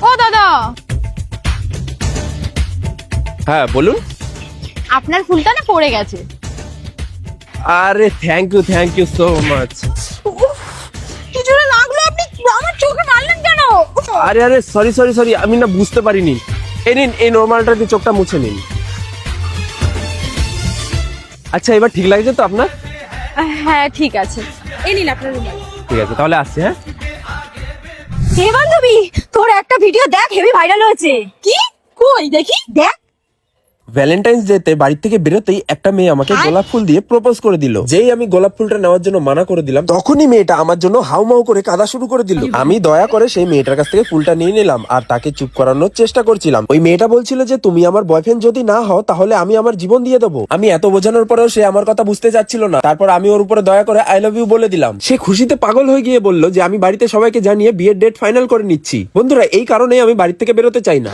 ও দাদা, হ্যাঁ বলুন। আপনার ফুলটা না পড়ে গেছে। আরে থ্যাংক ইউ সো মাচ। কি জোরে লাগলো, আপনি আমার চোখে মারলেন কেন? আরে সরি আমি না বুঝতে পারিনি। এই নিন, এই নরমালটা দিয়ে চোখটা মুছে নিন। আচ্ছা এবার ঠিক লাগছে তো আপনার? হ্যাঁ ঠিক আছে, এই নিন আপনার রুমাল। ঠিক আছে তাহলে আসছি। হ্যাঁ হে বান্ধবী, তোর একটা ভিডিও দেখ, হেভি ভাইরাল হয়েছে। কি? কই দেখি, দেখ। ভ্যালেন্টাইন্স ডে তে বাড়ি থেকে বেরোতেই একটা মেয়ে আমাকে গোলাপ ফুল দিয়ে প্রপোজ করে দিল। যেই আমি গোলাপ ফুলটা নেওয়ার জন্য মানা করে দিলাম, তখনই মেয়েটা আমার জন্য হাউমাউ করে কাঁদা শুরু করে দিল। আমি দয়া করে সেই মেয়েটার কাছ থেকে ফুলটা নিয়ে নিলাম আর তাকে চুপ করানোর চেষ্টা করছিলাম। ওই মেয়েটা বলছিল যে তুমি আমার বয়ফ্রেন্ড যদি না হও তাহলে আমি আমার জীবন দিয়ে দেবো। আমি এত বোঝানোর পরেও সে আমার কথা বুঝতে চাচ্ছিল না। তারপর আমি ওর উপরে দয়া করে আই লাভ ইউ বলে দিলাম। সে খুশিতে পাগল হয়ে গিয়ে বলল যে আমি বাড়িতে সবাইকে জানিয়ে বিয়ের ডেট ফাইনাল করে নিচ্ছি। বন্ধুরা, এই কারণে আমি বাড়ি থেকে বেরোতে চাই না।